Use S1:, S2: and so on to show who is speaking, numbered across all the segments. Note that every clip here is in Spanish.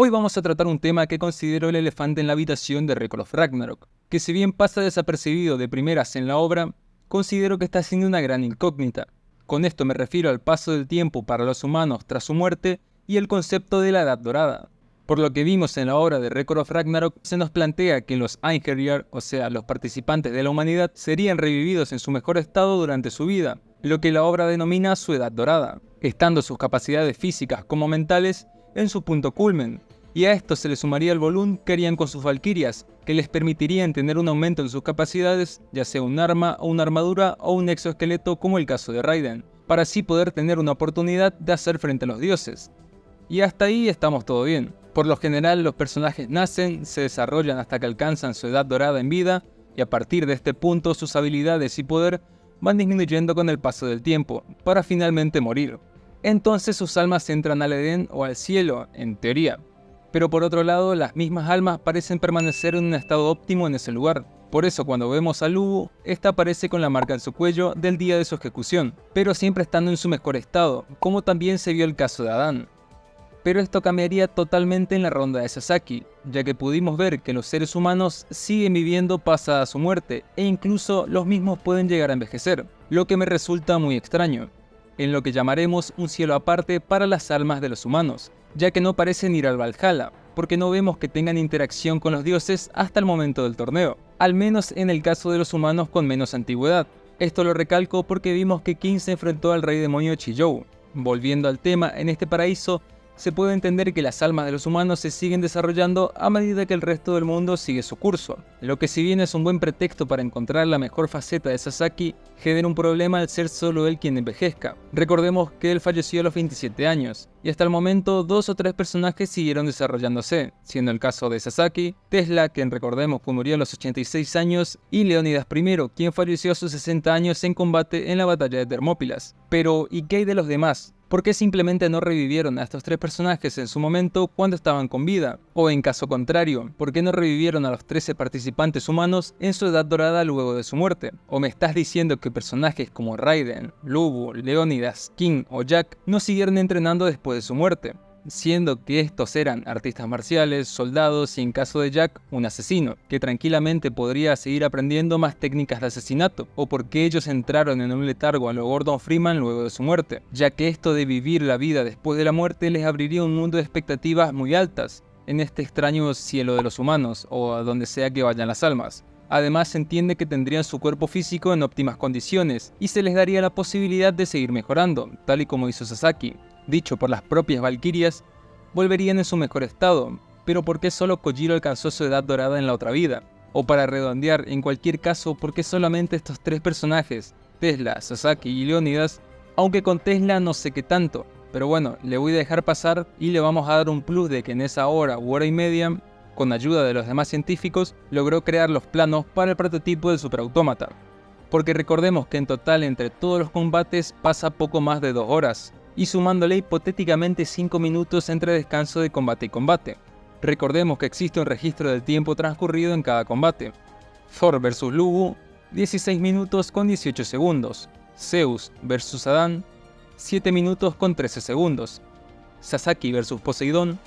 S1: Hoy vamos a tratar un tema que considero el elefante en la habitación de Record of Ragnarok, que si bien pasa desapercibido de primeras en la obra, considero que está siendo una gran incógnita. Con esto me refiero al paso del tiempo para los humanos tras su muerte y el concepto de la Edad Dorada. Por lo que vimos en la obra de Record of Ragnarok, se nos plantea que los Einherjar, o sea, los participantes de la humanidad, serían revividos en su mejor estado durante su vida, lo que la obra denomina su Edad Dorada, estando sus capacidades físicas como mentales en su punto culmen, y a esto se le sumaría el Volund que harían con sus valquirias, que les permitirían tener un aumento en sus capacidades, ya sea un arma o una armadura o un exoesqueleto como el caso de Raiden, para así poder tener una oportunidad de hacer frente a los dioses. Y hasta ahí estamos todo bien. Por lo general los personajes nacen, se desarrollan hasta que alcanzan su edad dorada en vida, y a partir de este punto sus habilidades y poder van disminuyendo con el paso del tiempo, para finalmente morir. Entonces sus almas entran al Edén o al cielo, en teoría. Pero por otro lado, las mismas almas parecen permanecer en un estado óptimo en ese lugar. Por eso cuando vemos a Lubu, esta aparece con la marca en su cuello del día de su ejecución, pero siempre estando en su mejor estado, como también se vio el caso de Adán. Pero esto cambiaría totalmente en la ronda de Sasaki, ya que pudimos ver que los seres humanos siguen viviendo pasada su muerte, e incluso los mismos pueden llegar a envejecer, lo que me resulta muy extraño, en lo que llamaremos un cielo aparte para las almas de los humanos, ya que no parecen ir al Valhalla, porque no vemos que tengan interacción con los dioses hasta el momento del torneo, al menos en el caso de los humanos con menos antigüedad. Esto lo recalco porque vimos que King se enfrentó al rey demonio Chiyou. Volviendo al tema, en este paraíso, se puede entender que las almas de los humanos se siguen desarrollando a medida que el resto del mundo sigue su curso, lo que si bien es un buen pretexto para encontrar la mejor faceta de Sasaki, genera un problema al ser solo él quien envejezca. Recordemos que él falleció a los 27 años, y hasta el momento 2 o 3 personajes siguieron desarrollándose, siendo el caso de Sasaki, Tesla, quien recordemos que murió a los 86 años, y Leónidas I, quien falleció a sus 60 años en combate en la batalla de Termópilas. Pero, ¿y qué hay de los demás? ¿Por qué simplemente no revivieron a estos 3 personajes en su momento cuando estaban con vida? O en caso contrario, ¿por qué no revivieron a los 13 participantes humanos en su edad dorada luego de su muerte? ¿O me estás diciendo que personajes como Raiden, Lubu, Leónidas, King o Jack no siguieron entrenando después de su muerte? Siendo que estos eran artistas marciales, soldados y en caso de Jack, un asesino, que tranquilamente podría seguir aprendiendo más técnicas de asesinato, o porque ellos entraron en un letargo a lo Gordon Freeman luego de su muerte, ya que esto de vivir la vida después de la muerte les abriría un mundo de expectativas muy altas, en este extraño cielo de los humanos, o a donde sea que vayan las almas. Además se entiende que tendrían su cuerpo físico en óptimas condiciones, y se les daría la posibilidad de seguir mejorando, tal y como hizo Sasaki. Dicho por las propias valquirias, volverían en su mejor estado, pero ¿por qué solo Kojiro alcanzó su edad dorada en la otra vida? O para redondear, en cualquier caso, ¿por qué solamente estos 3 personajes, Tesla, Sasaki y Leónidas? Aunque con Tesla no sé qué tanto, pero bueno, le voy a dejar pasar y le vamos a dar un plus de que en esa hora u hora y media, con ayuda de los demás científicos, logró crear los planos para el prototipo del superautómata. Porque recordemos que en total entre todos los combates pasa poco más de 2 horas, y sumándole hipotéticamente 5 minutos entre descanso de combate y combate. Recordemos que existe un registro del tiempo transcurrido en cada combate. Thor vs Lubu, 16 minutos con 18 segundos. Zeus vs Adán, 7 minutos con 13 segundos. Sasaki vs Poseidón,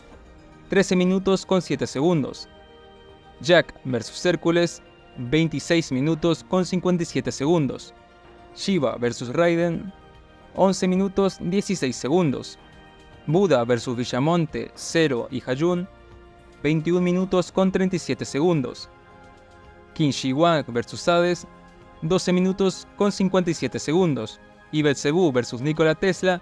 S1: 13 minutos con 7 segundos. Jack vs Hércules, 26 minutos con 57 segundos. Shiva vs Raiden, 11 minutos 16 segundos. Buda vs Villamonte, Zero y Hayun, 21 minutos con 37 segundos. Qin Shi Huang vs Hades, 12 minutos con 57 segundos. Y Belzebú vs Nikola Tesla,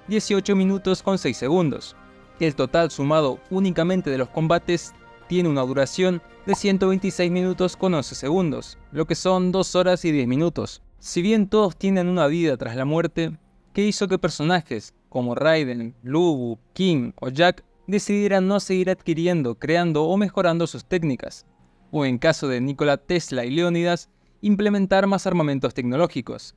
S1: 18 minutos con 6 segundos. El total sumado únicamente de los combates tiene una duración de 126 minutos con 11 segundos, lo que son 2 horas y 10 minutos. Si bien todos tienen una vida tras la muerte, ¿qué hizo que personajes como Raiden, Lubu, King o Jack decidieran no seguir adquiriendo, creando o mejorando sus técnicas? O en caso de Nikola Tesla y Leónidas, implementar más armamentos tecnológicos.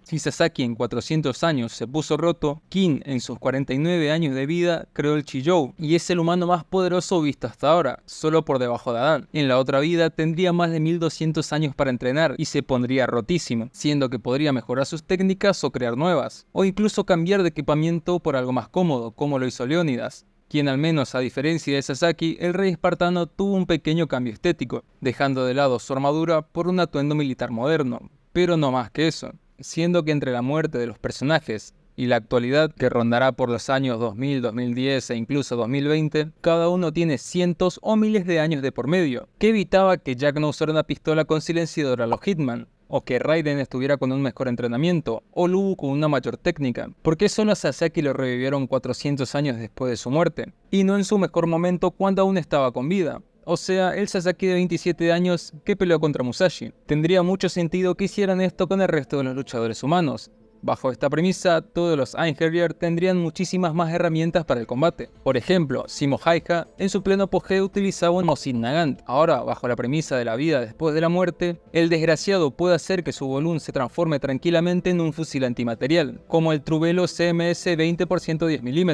S1: Si Sasaki en 400 años se puso roto, King en sus 49 años de vida creó el Chiyou y es el humano más poderoso visto hasta ahora, solo por debajo de Adán. En la otra vida tendría más de 1200 años para entrenar y se pondría rotísimo, siendo que podría mejorar sus técnicas o crear nuevas, o incluso cambiar de equipamiento por algo más cómodo, como lo hizo Leónidas. quien al menos a diferencia de Sasaki, el rey espartano tuvo un pequeño cambio estético, dejando de lado su armadura por un atuendo militar moderno, pero no más que eso, siendo que entre la muerte de los personajes y la actualidad, que rondará por los años 2000, 2010 e incluso 2020, cada uno tiene cientos o miles de años de por medio, que evitaba que Jack no usara una pistola con silenciador a los Hitman, o que Raiden estuviera con un mejor entrenamiento, o Lu con una mayor técnica. ¿Por qué solo a Sasaki lo revivieron 400 años después de su muerte? Y no en su mejor momento cuando aún estaba con vida. O sea, el Sasaki de 27 años que peleó contra Musashi. Tendría mucho sentido que hicieran esto con el resto de los luchadores humanos. Bajo esta premisa, todos los Einherjar tendrían muchísimas más herramientas para el combate. Por ejemplo, Simo Häyhä en su pleno apogeo utilizaba un Mosin Nagant. Ahora, bajo la premisa de la vida después de la muerte, el desgraciado puede hacer que su Volún se transforme tranquilamente en un fusil antimaterial, como el Trubelo CMS 20 x 110 mm,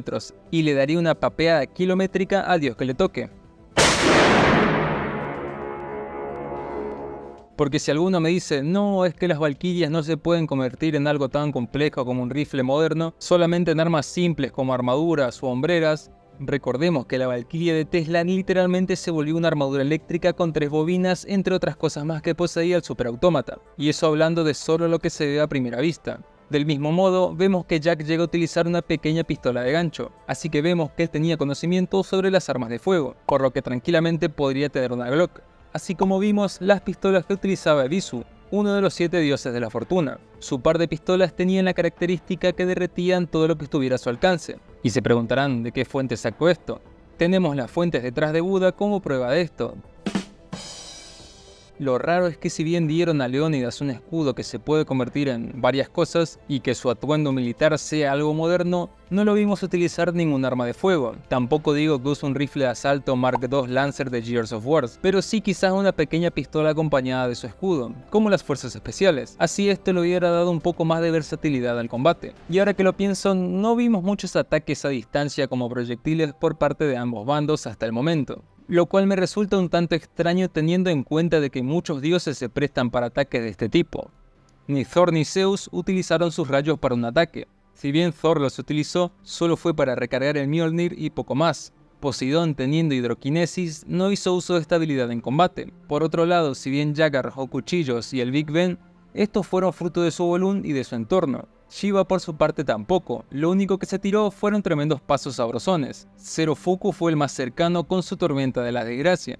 S1: y le daría una papeada kilométrica a Dios que le toque. Porque si alguno me dice, no, es que las Valquirias no se pueden convertir en algo tan complejo como un rifle moderno, solamente en armas simples como armaduras o hombreras, recordemos que la Valquiria de Tesla literalmente se volvió una armadura eléctrica con 3 bobinas, entre otras cosas más que poseía el superautómata, y eso hablando de solo lo que se ve a primera vista. Del mismo modo, vemos que Jack llega a utilizar una pequeña pistola de gancho, así que vemos que él tenía conocimiento sobre las armas de fuego, por lo que tranquilamente podría tener una Glock. Así como vimos las pistolas que utilizaba Ebisu, uno de los 7 dioses de la fortuna. Su par de pistolas tenían la característica que derretían todo lo que estuviera a su alcance. Y se preguntarán de qué fuente sacó esto. Tenemos las fuentes detrás de Buda como prueba de esto. Lo raro es que si bien dieron a Leónidas un escudo que se puede convertir en varias cosas y que su atuendo militar sea algo moderno, no lo vimos utilizar ningún arma de fuego. Tampoco digo que use un rifle de asalto Mark II Lancer de Gears of War, pero sí quizás una pequeña pistola acompañada de su escudo, como las fuerzas especiales. Así esto le hubiera dado un poco más de versatilidad al combate. Y ahora que lo pienso, no vimos muchos ataques a distancia como proyectiles por parte de ambos bandos hasta el momento. Lo cual me resulta un tanto extraño teniendo en cuenta de que muchos dioses se prestan para ataques de este tipo. Ni Thor ni Zeus utilizaron sus rayos para un ataque. Si bien Thor los utilizó, solo fue para recargar el Mjolnir y poco más. Poseidón, teniendo hidroquinesis, no hizo uso de esta habilidad en combate. Por otro lado, si bien Jack arrojó cuchillos y el Big Ben, estos fueron fruto de su Volún y de su entorno. Shiva por su parte tampoco, lo único que se tiró fueron tremendos pasos sabrosones. Zerofuku fue el más cercano con su tormenta de la desgracia.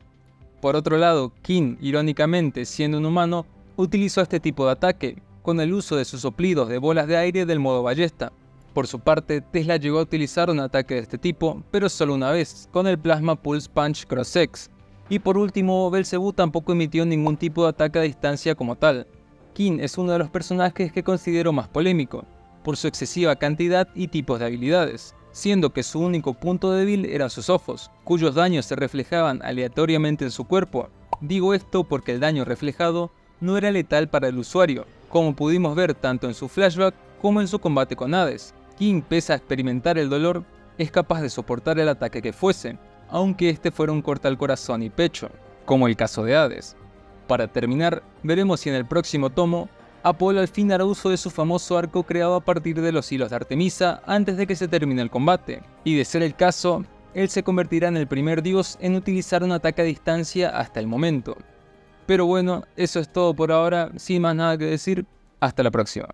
S1: Por otro lado, Kin, irónicamente siendo un humano, utilizó este tipo de ataque, con el uso de sus soplidos de bolas de aire del modo ballesta. Por su parte, Tesla llegó a utilizar un ataque de este tipo, pero solo una vez, con el Plasma Pulse Punch Cross-X. Y por último, Belzebú tampoco emitió ningún tipo de ataque a distancia como tal. Kin es uno de los personajes que considero más polémico, por su excesiva cantidad y tipos de habilidades, siendo que su único punto débil eran sus ojos, cuyos daños se reflejaban aleatoriamente en su cuerpo. Digo esto porque el daño reflejado no era letal para el usuario, como pudimos ver tanto en su flashback como en su combate con Hades. Kin, pese a experimentar el dolor, es capaz de soportar el ataque que fuese, aunque este fuera un corte al corazón y pecho, como el caso de Hades. Para terminar, veremos si en el próximo tomo, Apolo al fin hará uso de su famoso arco creado a partir de los hilos de Artemisa antes de que se termine el combate, y de ser el caso, él se convertirá en el primer dios en utilizar un ataque a distancia hasta el momento. Pero bueno, eso es todo por ahora, sin más nada que decir, hasta la próxima.